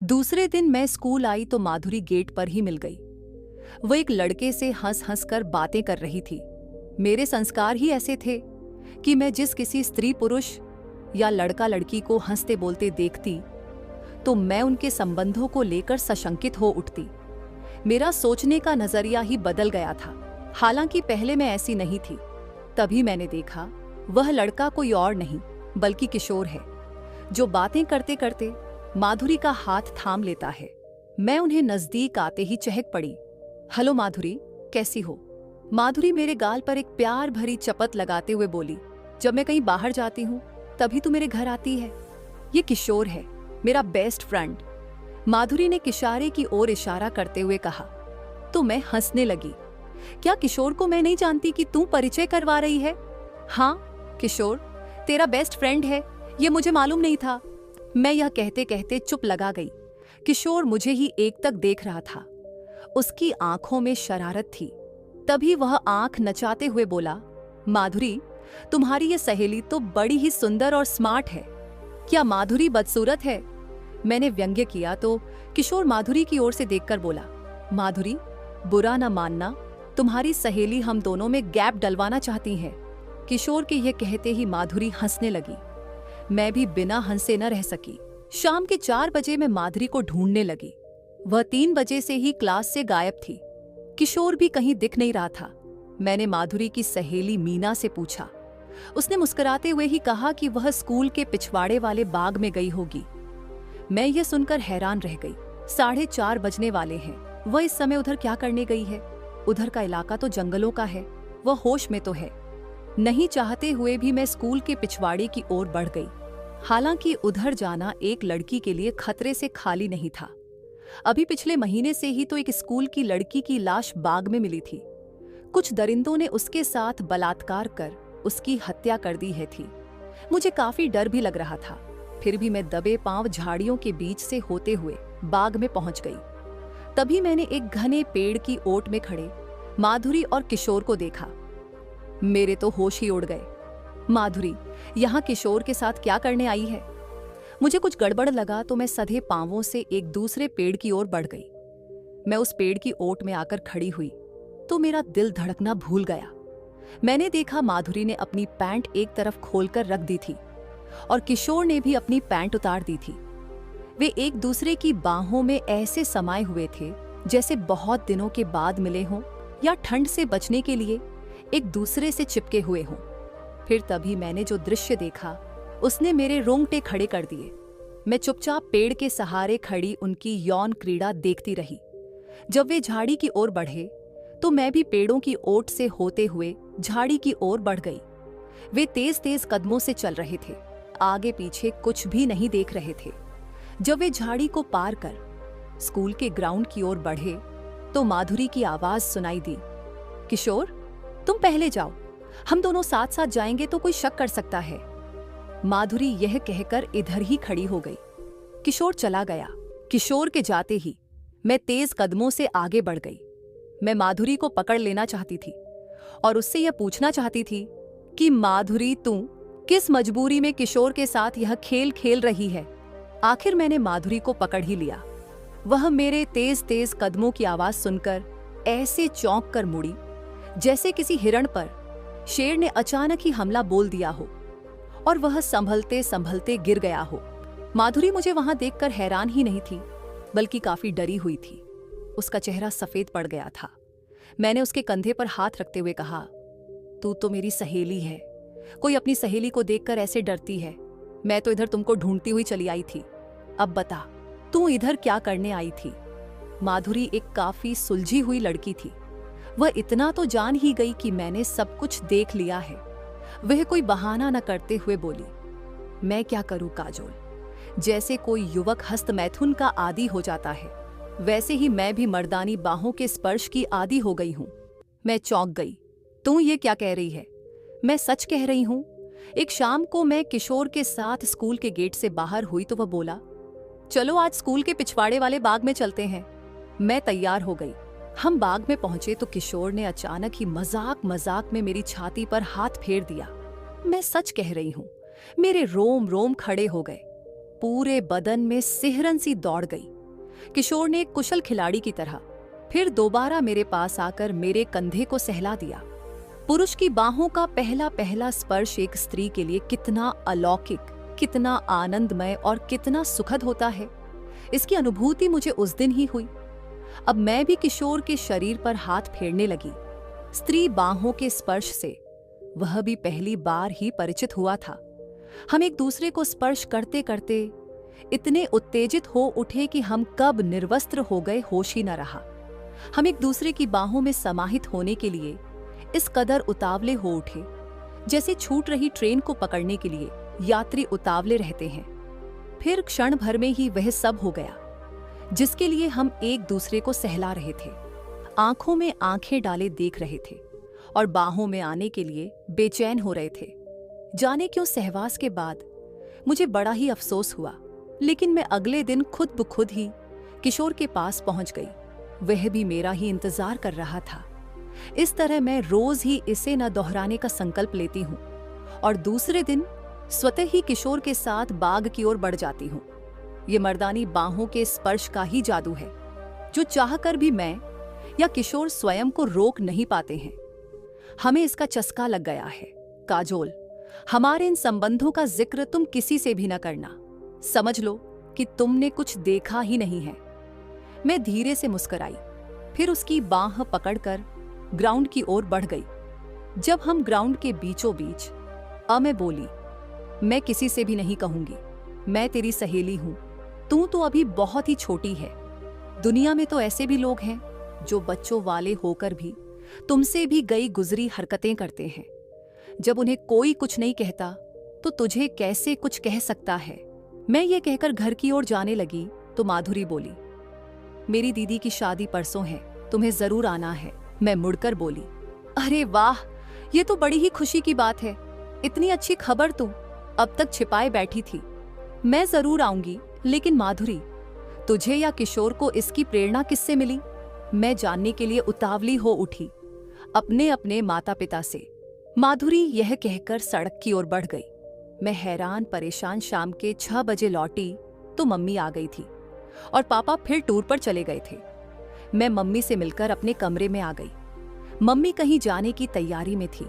दूसरे दिन मैं स्कूल आई तो माधुरी गेट पर ही मिल गई। वो एक लड़के से हंस हंस कर बातें कर रही थी। मेरे संस्कार ही ऐसे थे कि मैं जिस किसी स्त्री पुरुष या लड़का लड़की को हंसते बोलते देखती तो मैं उनके संबंधों को लेकर सशंकित हो उठती। मेरा सोचने का नजरिया ही बदल गया था। हालांकि पहले मैं ऐसी नहीं थी। तभी मैंने देखा वह लड़का कोई और नहीं बल्कि किशोर है, जो बातें करते करते माधुरी का हाथ थाम लेता है। मैं उन्हें नजदीक आते ही चहक पड़ी। हेलो माधुरी, कैसी हो? माधुरी मेरे गाल पर एक प्यार भरी चपत लगाते हुए बोली, जब मैं कहीं बाहर जाती हूँ तभी तू मेरे घर आती है। ये किशोर है, मेरा बेस्ट फ्रेंड। माधुरी ने किशारे की ओर इशारा करते हुए कहा। तो मैं हंसने लगी। क्या किशोर को मैं नहीं जानती कि तू परिचय करवा रही है? हाँ किशोर, तेरा बेस्ट फ्रेंड है, ये मुझे मालूम नहीं था। मैं यह कहते कहते चुप लगा गई। किशोर मुझे ही एकटक देख रहा था। उसकी आंखों में शरारत थी। तभी वह आंख नचाते हुए बोला, माधुरी, तुम्हारी ये सहेली तो बड़ी ही सुंदर और स्मार्ट है। क्या माधुरी बदसूरत है? मैंने व्यंग्य किया तो किशोर माधुरी की ओर से देखकर बोला, माधुरी, बुरा न मानना, तुम्हारी सहेली हम दोनों में गैप डलवाना चाहती है। किशोर के ये कहते ही माधुरी हंसने लगी। मैं भी बिना हंसे न रह सकी। शाम के 4 बजे मैं माधुरी को ढूंढने लगी। वह 3 बजे से ही क्लास से गायब थी। किशोर भी कहीं दिख नहीं रहा था। मैंने माधुरी की सहेली मीना से पूछा। उसने मुस्कुराते हुए ही कहा कि वह स्कूल के पिछवाड़े वाले बाग में गई होगी। मैं यह सुनकर हैरान रह गई। 4:30 बजने वाले हैं। वह इस समय उधर क्या करने गई है? उधर का इलाका तो जंगलों का है, वह होश में तो है। नहीं चाहते हुए भी मैं स्कूल के पिछवाड़े की ओर बढ़ गई। हालांकि उधर जाना एक लड़की के लिए खतरे से खाली नहीं था। अभी पिछले महीने से ही तो एक स्कूल की लड़की की लाश बाग में मिली थी। कुछ दरिंदों ने उसके साथ बलात्कार कर उसकी हत्या कर दी है थी। मुझे काफी डर भी लग रहा था। फिर भी मैं दबे पांव झाड़ियों के बीच से होते हुए बाग में पहुंच गई। तभी मैंने एक घने पेड़ की ओट में खड़े माधुरी और किशोर को देखा। मेरे तो होश ही उड़ गए। माधुरी यहाँ किशोर के साथ क्या करने आई है? मुझे कुछ गड़बड़ लगा तो मैं सधे पांवों से एक दूसरे पेड़ की ओर बढ़ गई। मैं उस पेड़ की ओट में आकर खड़ी हुई तो मेरा दिल धड़कना भूल गया। मैंने देखा माधुरी ने अपनी पैंट एक तरफ खोलकर रख दी थी और किशोर ने भी अपनी पैंट उतार दी थी। वे एक दूसरे की बाहों में ऐसे समाये हुए थे जैसे बहुत दिनों के बाद मिले हों या ठंड से बचने के लिए एक दूसरे से चिपके हुए हों। फिर तभी मैंने जो दृश्य देखा उसने मेरे रोंगटे खड़े कर दिए। मैं चुपचाप पेड़ के सहारे खड़ी उनकी यौन क्रीड़ा देखती रही। जब वे झाड़ी की ओर बढ़े तो मैं भी पेड़ों की ओट से होते हुए झाड़ी की ओर बढ़ गई। वे तेज तेज कदमों से चल रहे थे, आगे पीछे कुछ भी नहीं देख रहे थे। जब वे झाड़ी को पार कर स्कूल के ग्राउंड की ओर बढ़े तो माधुरी की आवाज सुनाई दी, किशोर, तुम पहले जाओ, हम दोनों साथ साथ जाएंगे तो कोई शक कर सकता है। माधुरी यह कहकर इधर ही खड़ी हो गई। किशोर चला गया। किशोर के जाते ही मैं तेज कदमों से आगे बढ़ गई। मैं माधुरी को पकड़ लेना चाहती थी और उससे यह पूछना चाहती थी कि माधुरी, तू किस मजबूरी में किशोर के साथ यह खेल खेल रही है? आखिर मैंने माधुरी को पकड़ ही लिया। वह मेरे तेज तेज कदमों की आवाज सुनकर ऐसे चौंक कर मुड़ी जैसे किसी हिरण पर शेर ने अचानक ही हमला बोल दिया हो और वह संभलते संभलते गिर गया हो। माधुरी मुझे वहां देखकर हैरान ही नहीं थी बल्कि काफी डरी हुई थी। उसका चेहरा सफेद पड़ गया था। मैंने उसके कंधे पर हाथ रखते हुए कहा, तू तो मेरी सहेली है, कोई अपनी सहेली को देखकर ऐसे डरती है? मैं तो इधर तुमको ढूंढती हुई चली आई थी। अब बता, तू इधर क्या करने आई थी? माधुरी एक काफी सुलझी हुई लड़की थी। वह इतना तो जान ही गई कि मैंने सब कुछ देख लिया है। वह कोई बहाना न करते हुए बोली, मैं क्या करूं काजोल? जैसे कोई युवक हस्तमैथुन का आदी हो जाता है वैसे ही मैं भी मर्दानी बाहों के स्पर्श की आदी हो गई हूं। मैं चौंक गई। तू ये क्या कह रही है? मैं सच कह रही हूं। एक शाम को मैं किशोर के साथ स्कूल के गेट से बाहर हुई तो वह बोला, चलो आज स्कूल के पिछवाड़े वाले बाग में चलते हैं। मैं तैयार हो गई। हम बाग में पहुंचे तो किशोर ने अचानक ही मजाक मजाक में मेरी छाती पर हाथ फेर दिया। मैं सच कह रही हूं, मेरे रोम रोम खड़े हो गए। पूरे बदन में सिहरन सी दौड़ गई। किशोर ने एक कुशल खिलाड़ी की तरह फिर दोबारा मेरे पास आकर मेरे कंधे को सहला दिया। पुरुष की बाहों का पहला पहला स्पर्श एक स्त्री के लिए कितना अलौकिक, कितना आनंदमय और कितना सुखद होता है, इसकी अनुभूति मुझे उस दिन ही हुई। अब मैं भी किशोर के शरीर पर हाथ फेरने लगी। स्त्री बाहों के स्पर्श से वह भी पहली बार ही परिचित हुआ था। हम एक दूसरे को स्पर्श करते करते इतने उत्तेजित हो उठे कि हम कब निर्वस्त्र हो गए होश ही न रहा। हम एक दूसरे की बाहों में समाहित होने के लिए इस कदर उतावले हो उठे जैसे छूट रही ट्रेन को पकड़ने के लिए यात्री उतावले रहते हैं। फिर क्षण भर में ही वह सब हो गया जिसके लिए हम एक दूसरे को सहला रहे थे, आंखों में आंखें डाले देख रहे थे और बाहों में आने के लिए बेचैन हो रहे थे। जाने क्यों सहवास के बाद मुझे बड़ा ही अफसोस हुआ, लेकिन मैं अगले दिन खुद ब खुद ही किशोर के पास पहुंच गई। वह भी मेरा ही इंतजार कर रहा था। इस तरह मैं रोज ही इसे न दोहराने का संकल्प लेती हूँ और दूसरे दिन स्वतः ही किशोर के साथ बाग की ओर बढ़ जाती हूँ। ये मर्दानी बाहों के स्पर्श का ही जादू है जो चाहकर भी मैं या किशोर स्वयं को रोक नहीं पाते हैं। हमें इसका चस्का लग गया है। काजोल, हमारे इन संबंधों का जिक्र तुम किसी से भी न करना। समझ लो कि तुमने कुछ देखा ही नहीं है। मैं धीरे से मुस्कुराई, फिर उसकी बाह पकड़कर ग्राउंड की ओर बढ़ गई। जब हम ग्राउंड के बीचों बीच मैं बोली, मैं किसी से भी नहीं कहूंगी, मैं तेरी सहेली हूं। तू तो अभी बहुत ही छोटी है। दुनिया में तो ऐसे भी लोग हैं जो बच्चों वाले होकर भी तुमसे भी गई गुजरी हरकतें करते हैं। जब उन्हें कोई कुछ नहीं कहता तो तुझे कैसे कुछ कह सकता है। मैं ये कहकर घर की ओर जाने लगी तो माधुरी बोली, मेरी दीदी की शादी परसों है, तुम्हें जरूर आना है। मैं मुड़कर बोली, अरे वाह, ये तो बड़ी ही खुशी की बात है। इतनी अच्छी खबर तुम अब तक छिपाए बैठी थी। मैं जरूर आऊंगी, लेकिन माधुरी, तुझे या किशोर को इसकी प्रेरणा किससे मिली? मैं जानने के लिए उतावली हो उठी अपने अपने माता पिता से। माधुरी यह कहकर सड़क की ओर बढ़ गई। मैं हैरान परेशान शाम के 6 बजे लौटी तो मम्मी आ गई थी और पापा फिर टूर पर चले गए थे। मैं मम्मी से मिलकर अपने कमरे में आ गई। मम्मी कहीं जाने की तैयारी में थी।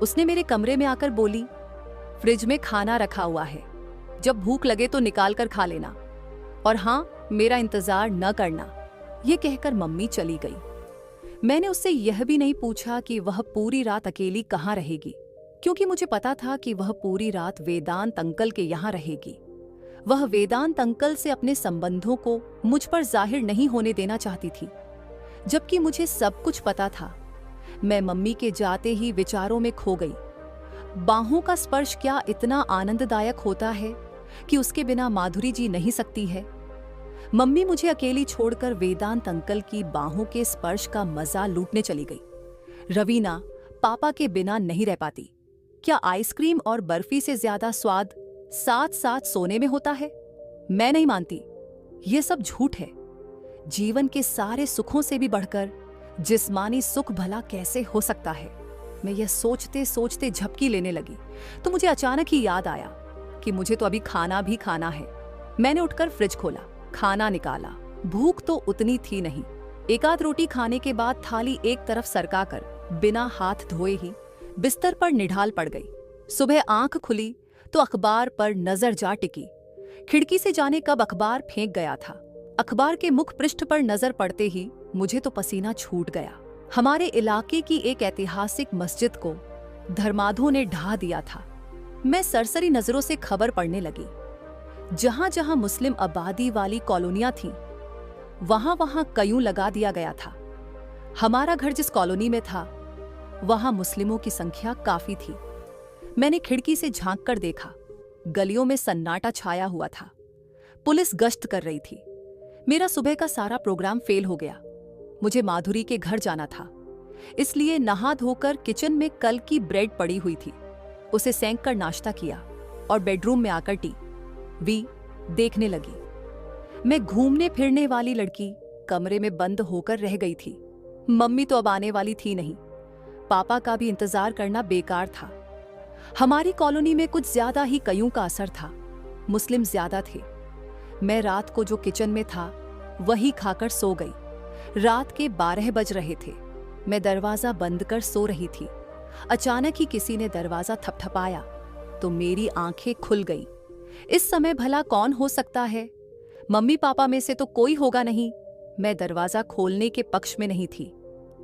उसने मेरे कमरे में आकर बोली, फ्रिज में खाना रखा हुआ है, जब भूख लगे तो निकाल कर खा लेना, और हाँ, मेरा इंतजार न करना। ये कहकर मम्मी चली गई। मैंने उससे यह भी नहीं पूछा कि वह पूरी रात अकेली कहाँ रहेगी, क्योंकि मुझे पता था कि वह पूरी रात वेदांत अंकल के यहाँ रहेगी। वह वेदांत अंकल से अपने संबंधों को मुझ पर जाहिर नहीं होने देना चाहती थी, जबकि मुझे सब कुछ पता था। मैं मम्मी के जाते ही विचारों में खो गई। बाहों का स्पर्श क्या इतना आनंददायक होता है कि उसके बिना माधुरी जी नहीं सकती है। मम्मी मुझे अकेली छोड़कर वेदांत अंकल की बाहों के स्पर्श का मजा लूटने चली गई। रवीना पापा के बिना नहीं रह पाती। क्या आइसक्रीम और बर्फी से ज्यादा स्वाद साथ साथ सोने में होता है? मैं नहीं मानती, यह सब झूठ है। जीवन के सारे सुखों से भी बढ़कर जिस्मानी सुख भला कैसे हो सकता है? मैं यह सोचते सोचते झपकी लेने लगी तो मुझे अचानक ही याद आया कि मुझे तो अभी खाना भी खाना है। मैंने उठकर फ्रिज खोला, खाना निकाला। भूख तो उतनी थी नहीं। एक आध रोटी खाने के बाद थाली एक तरफ सरकाकर बिना हाथ धोए ही बिस्तर पर निढाल पड़ गई। सुबह आंख खुली तो अखबार पर नजर जा टिकी। खिड़की से जाने कब अखबार फेंक गया था। अखबार के मुख पृष्ठ पर नजर पड़ते ही मुझे तो पसीना छूट गया। हमारे इलाके की एक ऐतिहासिक मस्जिद को धर्माधों ने ढा दिया था। मैं सरसरी नजरों से खबर पढ़ने लगी। जहां जहां मुस्लिम आबादी वाली कॉलोनियां थीं, वहां वहां कयूं लगा दिया गया था। हमारा घर जिस कॉलोनी में था, वहां मुस्लिमों की संख्या काफी थी। मैंने खिड़की से झांक कर देखा। गलियों में सन्नाटा छाया हुआ था। पुलिस गश्त कर रही थी। मेरा सुबह का सारा प्रोग्राम फेल हो गया। मुझे माधुरी के घर जाना था, इसलिए नहा धोकर किचन में कल की ब्रेड पड़ी हुई थी, उसे सेंक कर नाश्ता किया और बेडरूम में आकर टीवी देखने लगी। मैं घूमने फिरने वाली लड़की कमरे में बंद होकर रह गई थी। मम्मी तो अब आने वाली थी नहीं। पापा का भी इंतजार करना बेकार था। हमारी कॉलोनी में कुछ ज्यादा ही कयूं का असर था। मुस्लिम ज्यादा थे। मैं रात को जो किचन में था वही खाकर सो गई। रात के 12 बज रहे थे। मैं दरवाजा बंद कर सो रही थी। अचानक ही किसी ने दरवाजा थपथपाया तो मेरी आंखें खुल गई। इस समय भला कौन हो सकता है? मम्मी पापा में से तो कोई होगा नहीं। मैं दरवाजा खोलने के पक्ष में नहीं थी।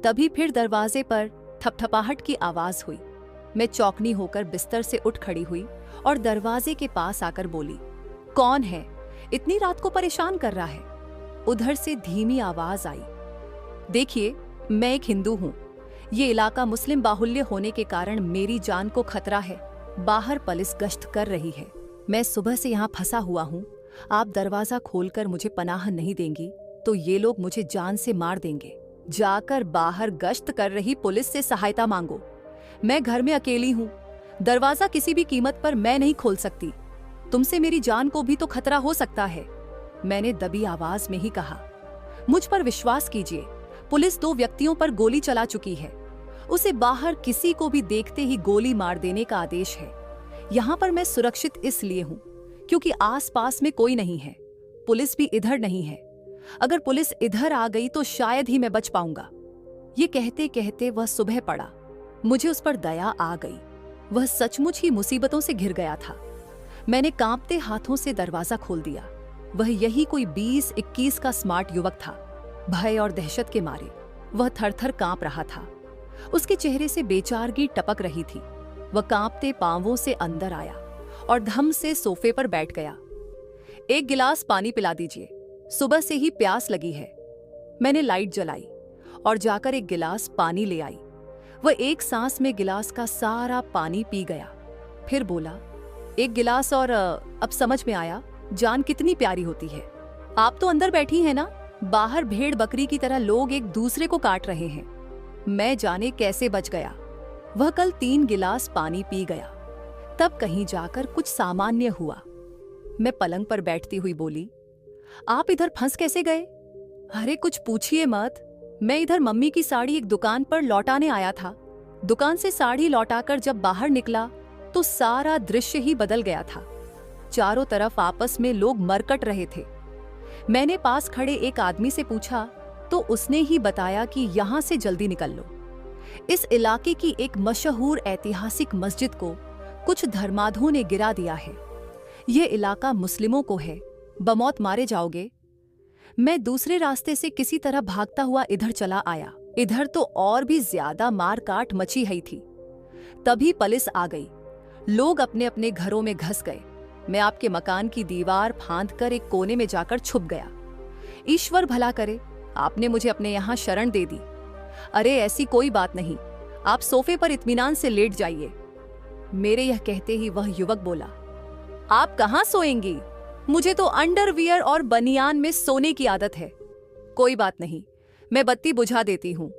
तभी फिर दरवाजे पर थपथपाहट की आवाज हुई। मैं चौकनी होकर बिस्तर से उठ खड़ी हुई और दरवाजे के पास आकर बोली, कौन है? इतनी रात को परेशान कर रहा है? उधर से धीमी आवाज आई, देखिए मैं एक हिंदू हूँ। ये इलाका मुस्लिम बाहुल्य होने के कारण मेरी जान को खतरा है। बाहर पुलिस गश्त कर रही है। मैं सुबह से यहाँ फंसा हुआ हूँ। आप दरवाजा खोलकर मुझे पनाह नहीं देंगी तो ये लोग मुझे जान से मार देंगे। जाकर बाहर गश्त कर रही पुलिस से सहायता मांगो। मैं घर में अकेली हूँ। दरवाजा किसी भी कीमत पर मैं नहीं खोल सकती। तुमसे मेरी जान को भी तो खतरा हो सकता है। मैंने दबी आवाज में ही कहा। मुझ पर विश्वास कीजिए, पुलिस 2 व्यक्तियों पर गोली चला चुकी है। उसे बाहर किसी को भी देखते ही गोली मार देने का आदेश है। यहाँ पर मैं सुरक्षित इसलिए हूँ क्योंकि आसपास में कोई नहीं है। पुलिस भी इधर नहीं है। अगर पुलिस इधर आ गई तो शायद ही मैं बच पाऊंगा। ये कहते कहते वह सुबह पड़ा। मुझे उस पर दया आ गई। वह सचमुच ही मुसीबतों से घिर गया था। मैंने कांपते हाथों से दरवाजा खोल दिया। वह यही कोई 20-21 का स्मार्ट युवक था। भय और दहशत के मारे वह थर-थर कांप रहा था। उसके चेहरे से बेचारगी टपक रही थी। वह कांपते पांवों से अंदर आया और धम से सोफे पर बैठ गया। एक गिलास पानी पिला दीजिए, सुबह से ही प्यास लगी है। मैंने लाइट जलाई और जाकर एक गिलास पानी ले आई। वह एक सांस में गिलास का सारा पानी पी गया। फिर बोला, एक गिलास और अब समझ में आया जान कितनी प्यारी होती है। आप तो अंदर बैठी हैं ना? बाहर भेड़ बकरी की तरह लोग एक दूसरे को काट रहे हैं। मैं जाने कैसे बच गया। वह कल 3 गिलास पानी पी गया। तब कहीं जाकर कुछ सामान्य हुआ। मैं पलंग पर बैठती हुई बोली, आप इधर फंस कैसे गए? अरे कुछ पूछिए मत। मैं इधर मम्मी की साड़ी एक दुकान पर लौटाने आया था। दुकान से साड़ी लौटाकर जब बाहर निकला तो सारा दृश्य ही बदल गया था। चारों तरफ आपस में लोग मरकट रहे थे। मैंने पास खड़े एक आदमी से पूछा तो उसने ही बताया कि यहाँ से जल्दी निकल लो। इस इलाके की एक मशहूर ऐतिहासिक मस्जिद को कुछ धर्मांधों ने गिरा दिया है। यह इलाका मुस्लिमों को है। बमौत मारे जाओगे। मैं दूसरे रास्ते से किसी तरह भागता हुआ इधर चला आया। इधर तो और भी ज्यादा मार काट मची ही थी। तभी पुलिस आ गई। लोग अपने अपने घरों में घुस गए। मैं आपके मकान की दीवार फांदकर एक कोने में जाकर छुप गया। ईश्वर भला करे, आपने मुझे अपने यहाँ शरण दे दी। अरे ऐसी कोई बात नहीं, आप सोफे पर इत्मीनान से लेट जाइए। मेरे यह कहते ही वह युवक बोला, आप कहाँ सोएंगी? मुझे तो अंडरवियर और बनियान में सोने की आदत है। कोई बात नहीं, मैं बत्ती बुझा देती हूँ।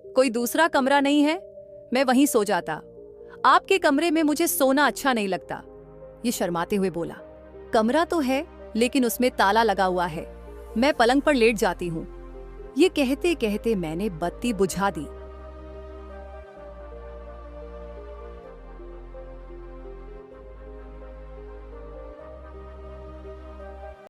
कोई दूसरा कमरा नहीं है? मैं वहीं सो जाता। आपके कमरे में मुझे सोना अच्छा नहीं लगता। ये शर्माते हुए बोला, कमरा तो है लेकिन उसमें ताला लगा हुआ है। मैं पलंग पर लेट जाती हूँ। ये कहते कहते मैंने बत्ती बुझा दी